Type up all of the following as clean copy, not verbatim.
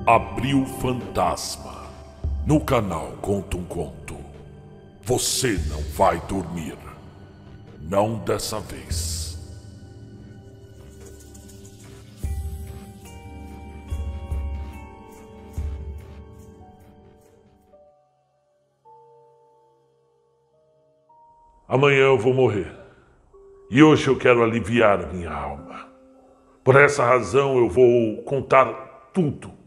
Abril Fantasma. No canal Conta um Conto. Você não vai dormir. Não dessa vez. Amanhã eu vou morrer. E hoje eu quero aliviar a minha alma. Por essa razão eu vou contar tudo.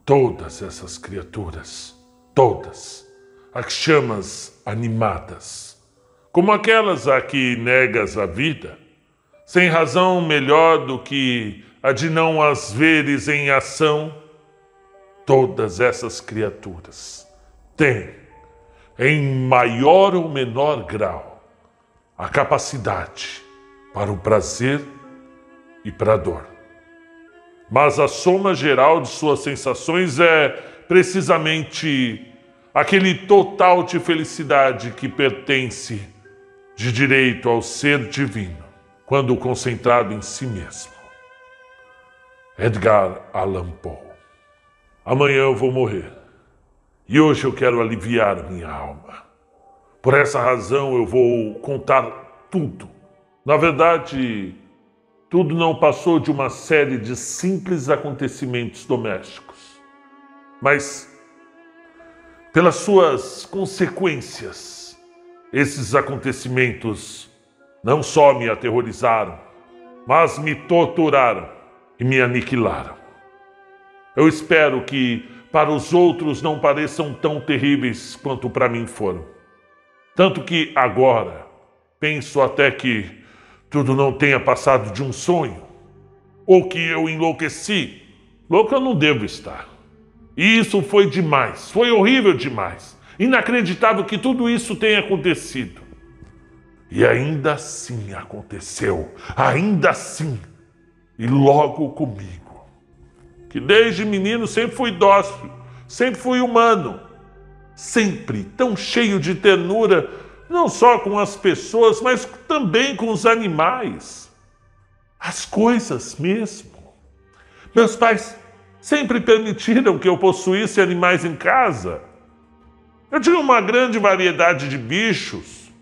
Todas essas criaturas, todas, as chamas animadas, como aquelas a que negas a vida, sem razão melhor do que a de não as veres em ação, todas essas criaturas têm, em maior ou menor grau, a capacidade para o prazer e para a dor. Mas a soma geral de suas sensações é precisamente aquele total de felicidade que pertence de direito ao ser divino, quando concentrado em si mesmo. Edgar Allan Poe. Amanhã eu vou morrer. E hoje eu quero aliviar minha alma. Por essa razão eu vou contar tudo. Na verdade, tudo não passou de uma série de simples acontecimentos domésticos. Mas, pelas suas consequências, esses acontecimentos não só me aterrorizaram, mas me torturaram e me aniquilaram. Eu espero que para os outros não pareçam tão terríveis quanto para mim foram. Tanto que agora penso até que tudo não tenha passado de um sonho, ou que eu enlouqueci. Louco eu não devo estar. E isso foi demais, foi horrível demais. Inacreditável que tudo isso tenha acontecido. E ainda assim aconteceu, ainda assim, e logo comigo. Que desde menino sempre fui dócil, sempre fui humano, sempre tão cheio de ternura, não só com as pessoas, mas também com os animais. As coisas mesmo. Meus pais sempre permitiram que eu possuísse animais em casa. Eu tinha uma grande variedade de bichos.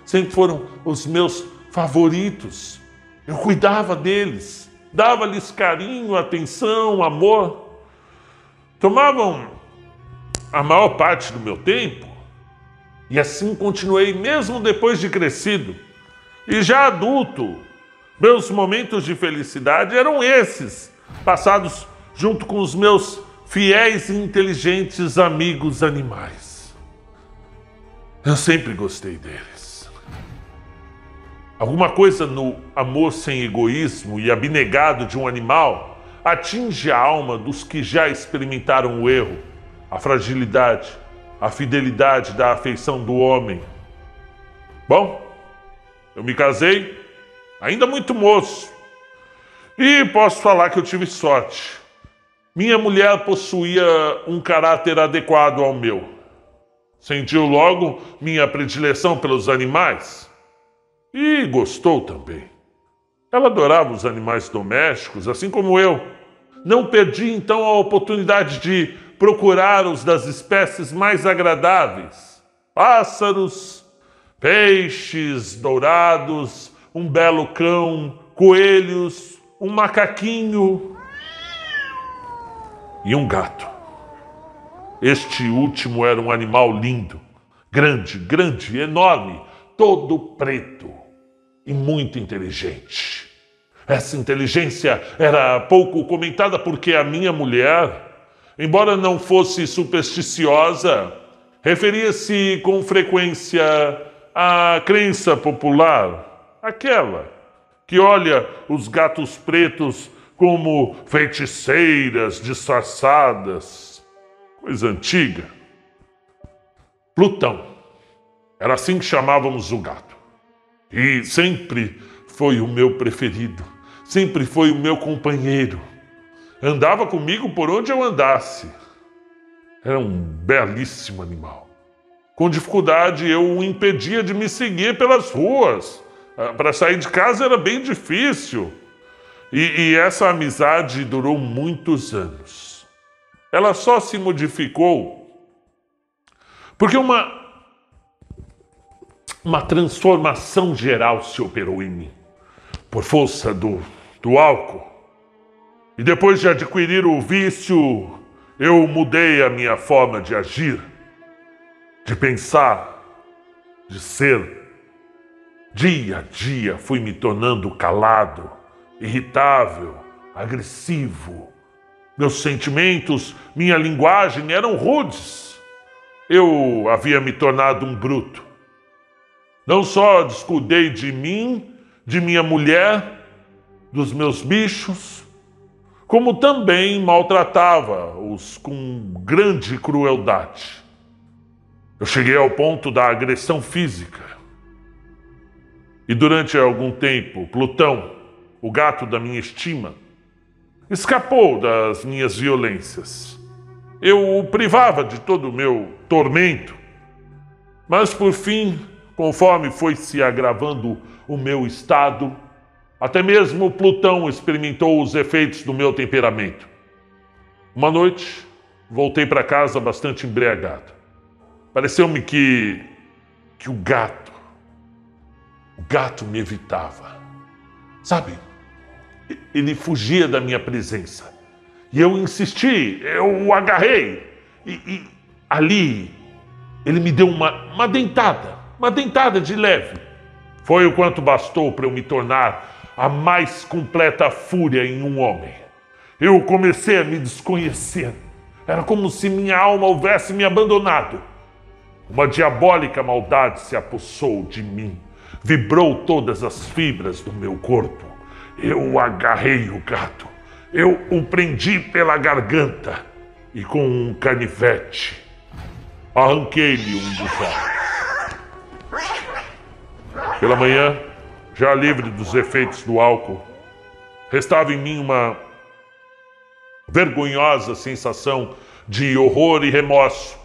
Sempre foram os meus favoritos. Eu cuidava deles, dava-lhes carinho, atenção, amor. Tomavam a maior parte do meu tempo. E assim continuei mesmo depois de crescido. E já adulto, meus momentos de felicidade eram esses, passados junto com os meus fiéis e inteligentes amigos animais. Eu sempre gostei deles. Alguma coisa no amor sem egoísmo e abnegado de um animal atinge a alma dos que já experimentaram o erro, a fragilidade, a fidelidade da afeição do homem. Bom, eu me casei, ainda muito moço, e posso falar que eu tive sorte. Minha mulher possuía um caráter adequado ao meu. Sentiu logo minha predileção pelos animais e gostou também. Ela adorava os animais domésticos, assim como eu. Não perdi então a oportunidade de procurar os das espécies mais agradáveis. Pássaros, peixes dourados, um belo cão, coelhos, um macaquinho e um gato. Este último era um animal lindo, grande, enorme, todo preto e muito inteligente. Essa inteligência era pouco comentada porque a minha mulher, embora não fosse supersticiosa, referia-se com frequência à crença popular, aquela que olha os gatos pretos como feiticeiras disfarçadas, coisa antiga. Plutão, era assim que chamávamos o gato. E sempre foi o meu preferido, sempre foi o meu companheiro. Andava comigo por onde eu andasse. Era um belíssimo animal. Com dificuldade eu o impedia de me seguir pelas ruas, Para sair de casa era bem difícil. E essa amizade durou muitos anos. Ela só se modificou porque uma transformação geral se operou em mim, por força do álcool. E depois de adquirir o vício, eu mudei a minha forma de agir, de pensar, de ser. Dia a dia fui me tornando calado, irritável, agressivo. Meus sentimentos, minha linguagem eram rudes. Eu havia me tornado um bruto. Não só descuidei de mim, de minha mulher, dos meus bichos, como também maltratava-os com grande crueldade. Eu cheguei ao ponto da agressão física. E durante algum tempo, Plutão, o gato da minha estima, escapou das minhas violências. Eu o privava de todo o meu tormento, mas por fim, conforme foi se agravando o meu estado, até mesmo Plutão experimentou os efeitos do meu temperamento. Uma noite, voltei para casa bastante embriagado. Pareceu-me que o gato me evitava. Sabe? Ele fugia da minha presença. E eu insisti, eu o agarrei. E ali, ele me deu uma dentada de leve. Foi o quanto bastou para eu me tornar a mais completa fúria em um homem. Eu comecei a me desconhecer. Era como se minha alma houvesse me abandonado. Uma diabólica maldade se apossou de mim. Vibrou todas as fibras do meu corpo. Eu agarrei o gato. Eu o prendi pela garganta e com um canivete arranquei-lhe um dos olhos. Pela manhã, já livre dos efeitos do álcool, restava em mim uma vergonhosa sensação de horror e remorso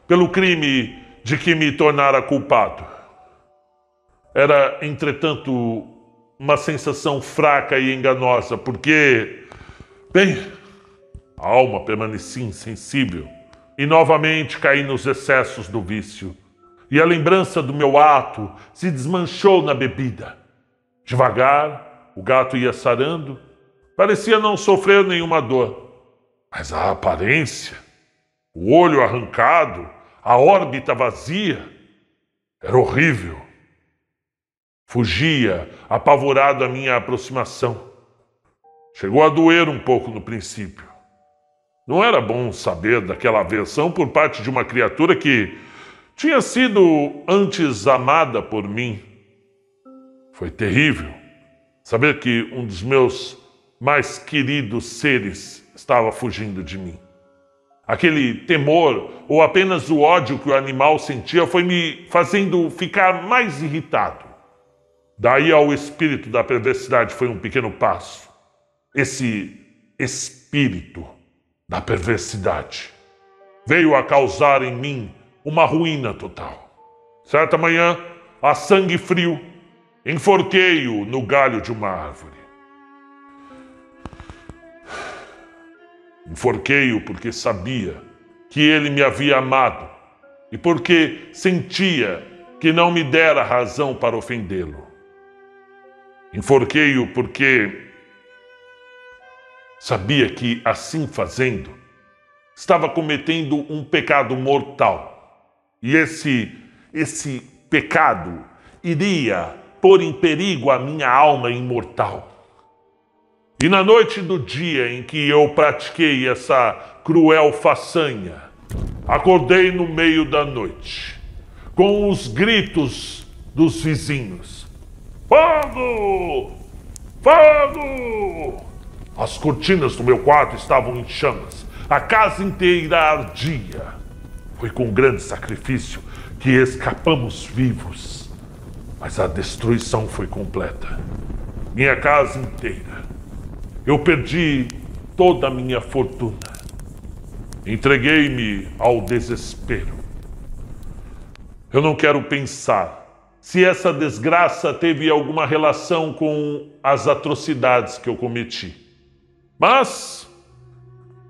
pelo crime de que me tornara culpado. Era, entretanto, uma sensação fraca e enganosa, porque, bem, a alma permanecia insensível e novamente caí nos excessos do vício. E a lembrança do meu ato se desmanchou na bebida. Devagar, o gato ia sarando, parecia não sofrer nenhuma dor. Mas a aparência, o olho arrancado, a órbita vazia, era horrível. Fugia, apavorado à minha aproximação. Chegou a doer um pouco no princípio. Não era bom saber daquela aversão por parte de uma criatura que tinha sido antes amada por mim. Foi terrível saber que um dos meus mais queridos seres estava fugindo de mim. Aquele temor ou apenas o ódio que o animal sentia foi me fazendo ficar mais irritado. Daí ao espírito da perversidade foi um pequeno passo. Esse espírito da perversidade veio a causar em mim uma ruína total. Certa manhã, a sangue frio, enforquei-o no galho de uma árvore. Enforquei-o porque sabia que ele me havia amado e porque sentia que não me dera razão para ofendê-lo. Enforquei-o porque sabia que, assim fazendo, estava cometendo um pecado mortal. E esse pecado iria pôr em perigo a minha alma imortal. E na noite do dia em que eu pratiquei essa cruel façanha, acordei no meio da noite, com os gritos dos vizinhos. Fogo! Fogo! As cortinas do meu quarto estavam em chamas. A casa inteira ardia. Foi com grande sacrifício que escapamos vivos. Mas a destruição foi completa. Minha casa inteira. Eu perdi toda a minha fortuna. Entreguei-me ao desespero. Eu não quero pensar se essa desgraça teve alguma relação com as atrocidades que eu cometi. Mas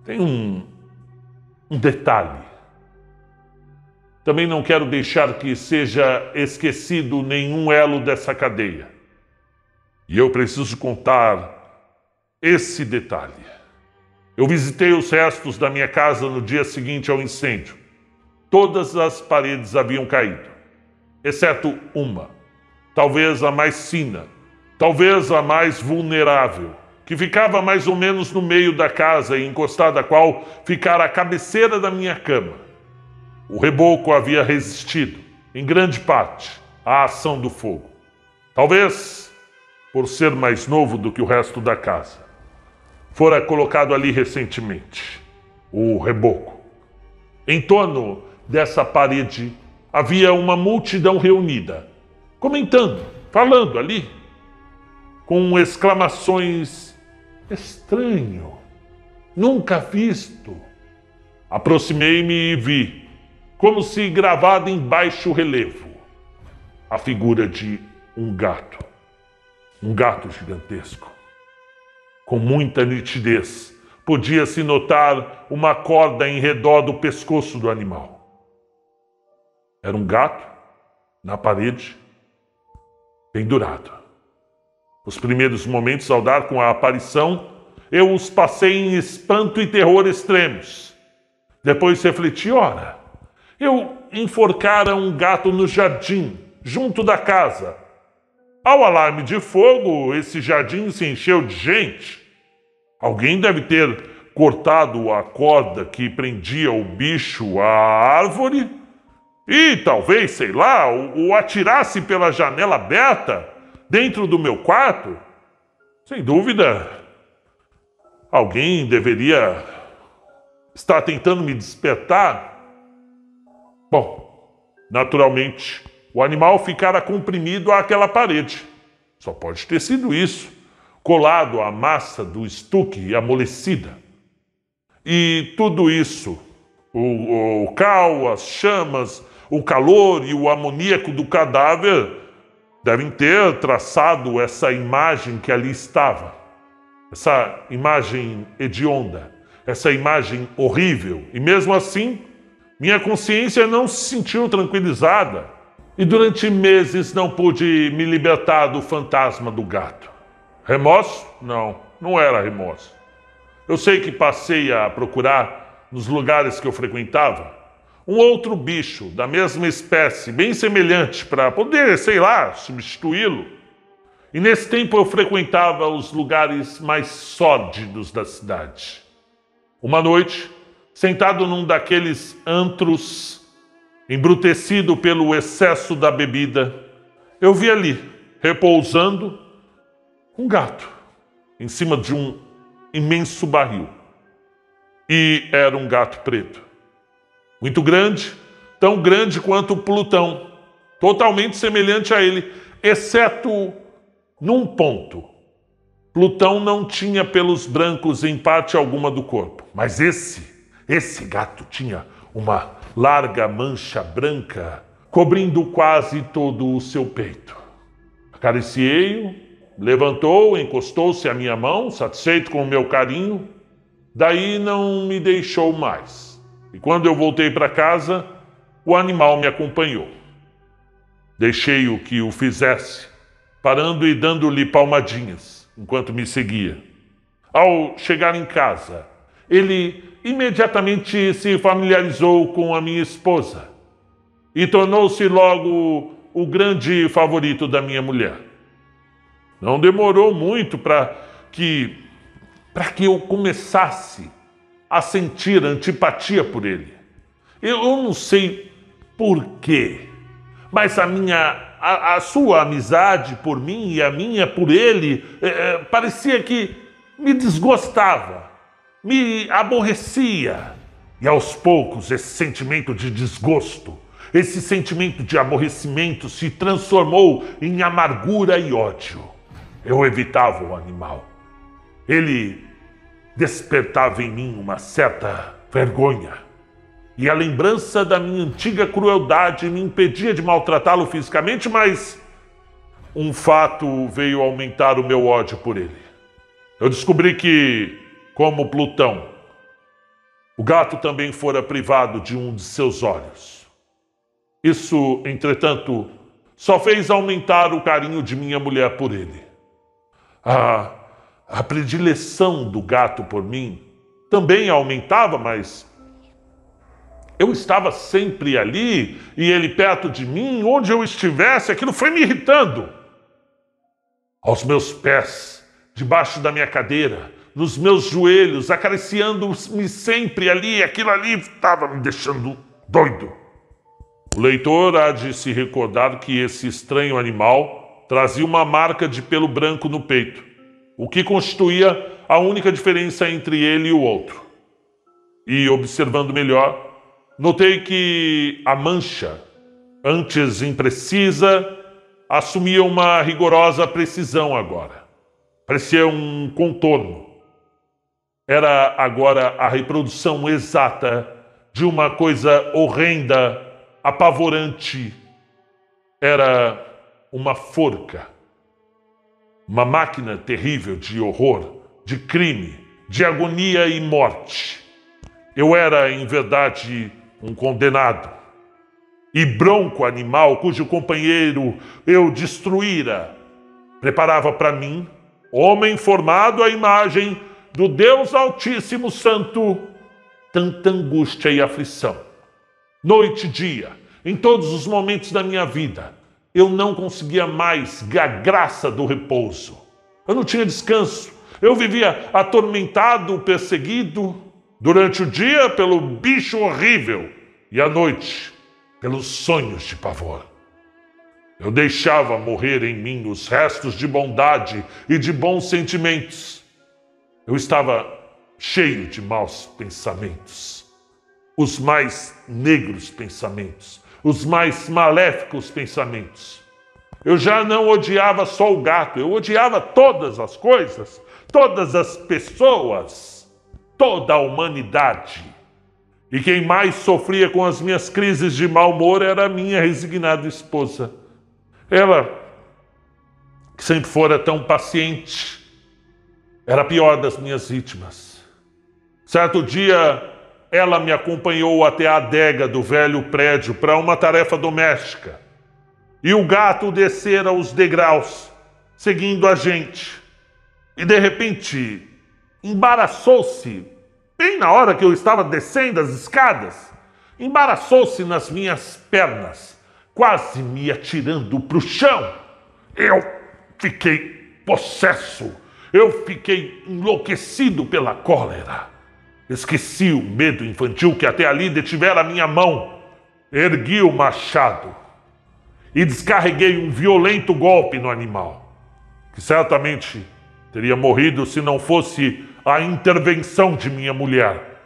tem um detalhe. Também não quero deixar que seja esquecido nenhum elo dessa cadeia. E eu preciso contar esse detalhe. Eu visitei os restos da minha casa no dia seguinte ao incêndio. Todas as paredes haviam caído, exceto uma, talvez a mais fina, talvez a mais vulnerável, que ficava mais ou menos no meio da casa e encostada a qual ficara a cabeceira da minha cama. O reboco havia resistido, em grande parte, à ação do fogo. Talvez por ser mais novo do que o resto da casa. Fora colocado ali recentemente, o reboco. Em torno dessa parede havia uma multidão reunida, comentando, falando ali, com exclamações: estranho, nunca visto. Aproximei-me e vi, como se gravada em baixo relevo, a figura de um gato gigantesco. Com muita nitidez, podia-se notar uma corda em redor do pescoço do animal. Era um gato na parede, pendurado. Os primeiros momentos ao dar com a aparição, eu os passei em espanto e terror extremos. Depois refleti, ora, eu enforcara um gato no jardim, junto da casa. Ao alarme de fogo, esse jardim se encheu de gente. Alguém deve ter cortado a corda que prendia o bicho à árvore e talvez, sei lá, o atirasse pela janela aberta dentro do meu quarto. Sem dúvida, alguém deveria estar tentando me despertar. Bom, naturalmente, o animal ficara comprimido àquela parede. Só pode ter sido isso, colado à massa do estuque amolecida. E tudo isso, o cal, as chamas, o calor e o amoníaco do cadáver devem ter traçado essa imagem que ali estava. Essa imagem hedionda, essa imagem horrível. E mesmo assim, minha consciência não se sentiu tranquilizada. E durante meses não pude me libertar do fantasma do gato. Remorso? Não era remorso. Eu sei que passei a procurar, nos lugares que eu frequentava, um outro bicho da mesma espécie, bem semelhante, para poder, sei lá, substituí-lo. E nesse tempo eu frequentava os lugares mais sórdidos da cidade. Uma noite, sentado num daqueles antros, embrutecido pelo excesso da bebida, eu vi ali, repousando, um gato em cima de um imenso barril. E era um gato preto. Muito grande, tão grande quanto Plutão, totalmente semelhante a ele, exceto num ponto. Plutão não tinha pelos brancos em parte alguma do corpo, mas esse gato tinha uma larga mancha branca cobrindo quase todo o seu peito. Acariciei-o, levantou, encostou-se à minha mão, satisfeito com o meu carinho. Daí não me deixou mais. E quando eu voltei para casa, o animal me acompanhou. Deixei-o que o fizesse, parando e dando-lhe palmadinhas, enquanto me seguia. Ao chegar em casa, ele imediatamente se familiarizou com a minha esposa e tornou-se logo o grande favorito da minha mulher. Não demorou muito para que eu começasse a sentir antipatia por ele. Eu não sei por quê, mas a sua amizade por mim e a minha por ele parecia que me desgostava, me aborrecia. E aos poucos esse sentimento de desgosto, esse sentimento de aborrecimento se transformou em amargura e ódio. Eu evitava o animal. Ele despertava em mim uma certa vergonha. e a lembrança da minha antiga crueldade me impedia de maltratá-lo fisicamente, mas um fato veio aumentar o meu ódio por ele. Eu descobri que, como Plutão, o gato também fora privado de um de seus olhos. Isso, entretanto, só fez aumentar o carinho de minha mulher por ele. A predileção do gato por mim também aumentava, mas eu estava sempre ali e ele perto de mim, onde eu estivesse, aquilo foi me irritando. Aos meus pés, debaixo da minha cadeira, nos meus joelhos, acariciando-me sempre ali, aquilo ali estava me deixando doido. O leitor há de se recordar que esse estranho animal trazia uma marca de pelo branco no peito, o que constituía a única diferença entre ele e o outro. E, observando melhor, notei que a mancha, antes imprecisa, assumia uma rigorosa precisão agora. Parecia um contorno. Era agora a reprodução exata de uma coisa horrenda, apavorante. Era uma forca. Uma máquina terrível de horror, de crime, de agonia e morte. Eu era, em verdade, um condenado e bronco animal cujo companheiro eu destruíra. Preparava para mim, homem formado à imagem do Deus Altíssimo Santo, tanta angústia e aflição. Noite e dia, em todos os momentos da minha vida, eu não conseguia mais a graça do repouso. Eu não tinha descanso. Eu vivia atormentado, perseguido, durante o dia pelo bicho horrível e à noite pelos sonhos de pavor. Eu deixava morrer em mim os restos de bondade e de bons sentimentos. Eu estava cheio de maus pensamentos, os mais negros pensamentos, os mais maléficos pensamentos. Eu já não odiava só o gato, eu odiava todas as coisas, todas as pessoas, toda a humanidade. E quem mais sofria com as minhas crises de mau humor era a minha resignada esposa. Ela, que sempre fora tão paciente, era a pior das minhas vítimas. Certo dia, ela me acompanhou até a adega do velho prédio para uma tarefa doméstica. E o gato descera os degraus, seguindo a gente. E de repente, embaraçou-se, bem na hora que eu estava descendo as escadas, embaraçou-se nas minhas pernas, quase me atirando para o chão. Eu fiquei possesso, eu fiquei enlouquecido pela cólera. Esqueci o medo infantil que até ali detivera a minha mão. Ergui o machado e descarreguei um violento golpe no animal, que certamente teria morrido se não fosse a intervenção de minha mulher.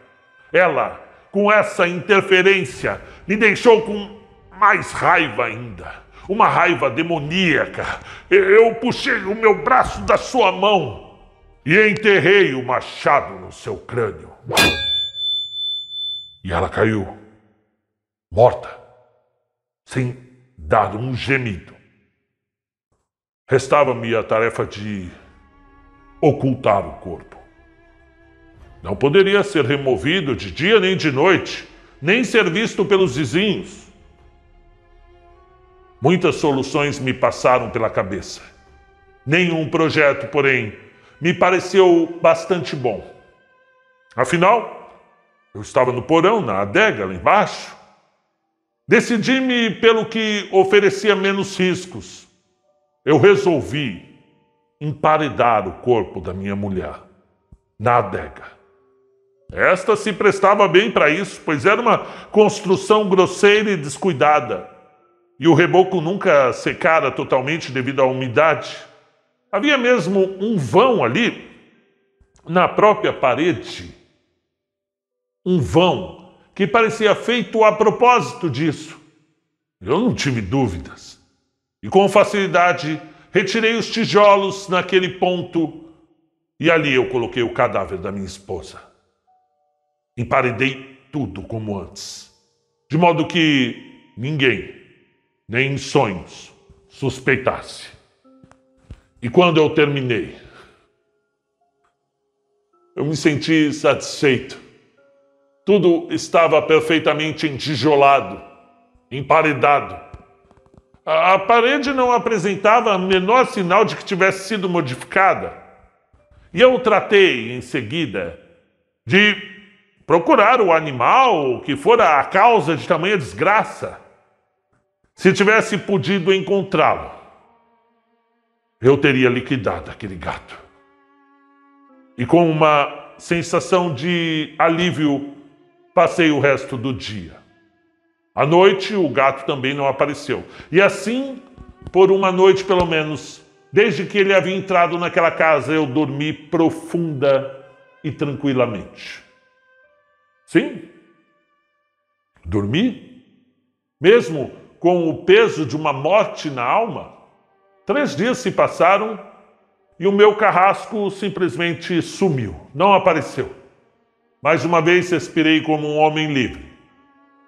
Ela, com essa interferência, me deixou com mais raiva ainda, uma raiva demoníaca. Eu puxei o meu braço da sua mão e enterrei o machado no seu crânio. E ela caiu, morta, sem dar um gemido. Restava-me a tarefa de ocultar o corpo. Não poderia ser removido de dia nem de noite, nem ser visto pelos vizinhos. Muitas soluções me passaram pela cabeça. Nenhum projeto, porém, me pareceu bastante bom. Afinal, eu estava no porão, na adega, lá embaixo. Decidi-me pelo que oferecia menos riscos. Eu resolvi emparedar o corpo da minha mulher na adega. Esta se prestava bem para isso, pois era uma construção grosseira e descuidada. E o reboco nunca secara totalmente devido à umidade. Havia mesmo um vão ali, na própria parede. Um vão que parecia feito a propósito disso. Eu não tive dúvidas. E com facilidade retirei os tijolos naquele ponto e ali eu coloquei o cadáver da minha esposa. Emparedei tudo como antes, de modo que ninguém, nem em sonhos, suspeitasse. E quando eu terminei, eu me senti satisfeito. Tudo estava perfeitamente entijolado, emparedado. A parede não apresentava o menor sinal de que tivesse sido modificada. E eu tratei, em seguida, de procurar o animal que fora a causa de tamanha desgraça. Se tivesse podido encontrá-lo, eu teria liquidado aquele gato. E com uma sensação de alívio, passei o resto do dia. À noite, o gato também não apareceu. E assim, por uma noite pelo menos, desde que ele havia entrado naquela casa, eu dormi profunda e tranquilamente. Sim, dormi, mesmo com o peso de uma morte na alma. 3 dias se passaram e o meu carrasco simplesmente sumiu, não apareceu. Mais uma vez respirei como um homem livre.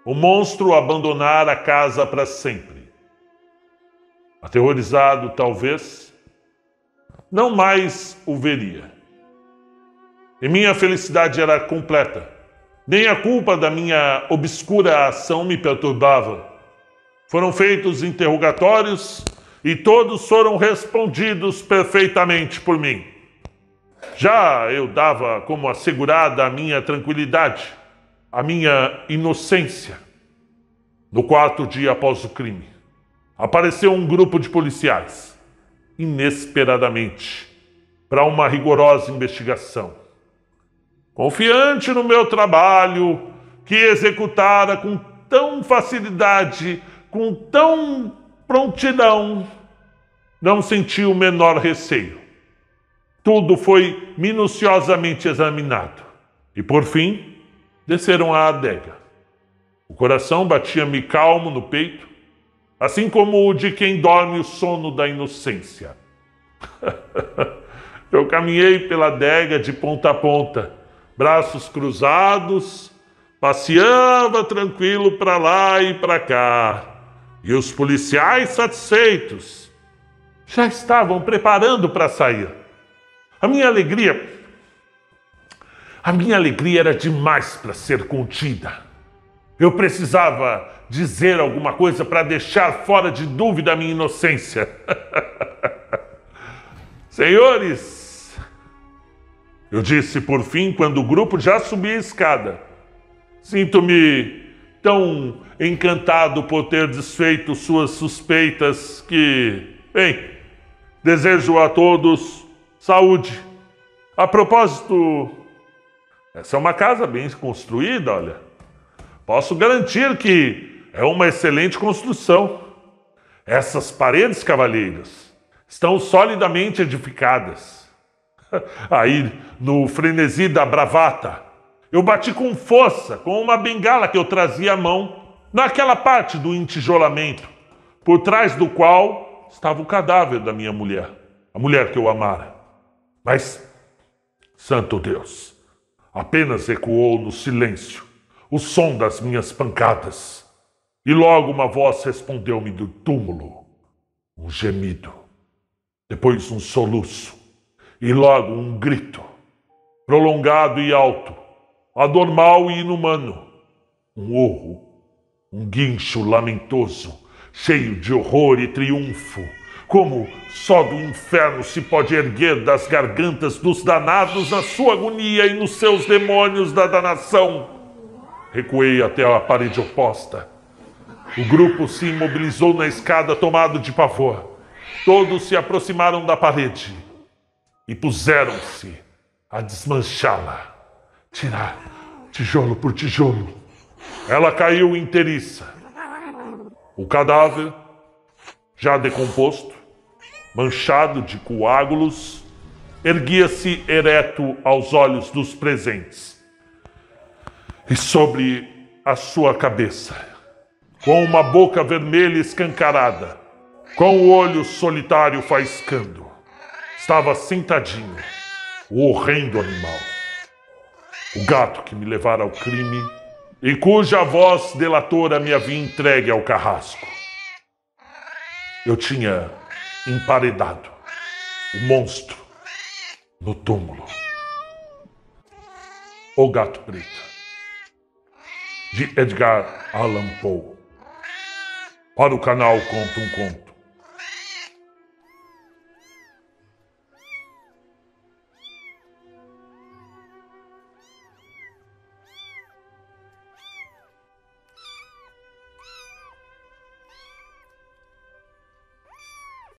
O monstro abandonara a casa para sempre. Aterrorizado, talvez, não mais o veria. E minha felicidade era completa. Nem a culpa da minha obscura ação me perturbava. Foram feitos interrogatórios e todos foram respondidos perfeitamente por mim. Já eu dava como assegurada a minha tranquilidade, a minha inocência. No 4º dia após o crime, apareceu um grupo de policiais, inesperadamente, para uma rigorosa investigação. Confiante no meu trabalho, que executara com tão facilidade, com tão prontidão, não senti o menor receio. Tudo foi minuciosamente examinado e, por fim, desceram à adega. O coração batia-me calmo no peito, assim como o de quem dorme o sono da inocência. Eu caminhei pela adega de ponta a ponta, braços cruzados, passeava tranquilo para lá e para cá. E os policiais, satisfeitos, já estavam preparando para sair. A minha alegria era demais para ser contida. Eu precisava dizer alguma coisa para deixar fora de dúvida a minha inocência. Senhores, eu disse por fim, quando o grupo já subia a escada, sinto-me tão encantado por ter desfeito suas suspeitas que, bem, desejo a todos saúde. A propósito, essa é uma casa bem construída, olha. Posso garantir que é uma excelente construção. Essas paredes, cavalheiros, estão solidamente edificadas. Aí, no frenesi da bravata, eu bati com força com uma bengala que eu trazia à mão naquela parte do entijolamento, por trás do qual estava o cadáver da minha mulher, a mulher que eu amara. Mas, santo Deus, apenas ecoou no silêncio o som das minhas pancadas. E logo uma voz respondeu-me do túmulo. Um gemido. Depois um soluço. E logo um grito. Prolongado e alto. Anormal e inumano. Um urro. Um guincho lamentoso. Cheio de horror e triunfo. Como só do inferno se pode erguer das gargantas dos danados na sua agonia e nos seus demônios da danação. Recuei até a parede oposta. O grupo se imobilizou na escada, tomado de pavor. Todos se aproximaram da parede e puseram-se a desmanchá-la, tirar tijolo por tijolo. Ela caiu inteiriça. O cadáver, já decomposto, manchado de coágulos, erguia-se ereto aos olhos dos presentes. E sobre a sua cabeça, com uma boca vermelha escancarada, com o olho solitário faiscando, estava sentadinho o horrendo animal. O gato que me levara ao crime e cuja voz delatora me havia entregue ao carrasco. Eu tinha emparedado o monstro no túmulo. O Gato Preto, de Edgar Allan Poe, para o canal Conta um Conto.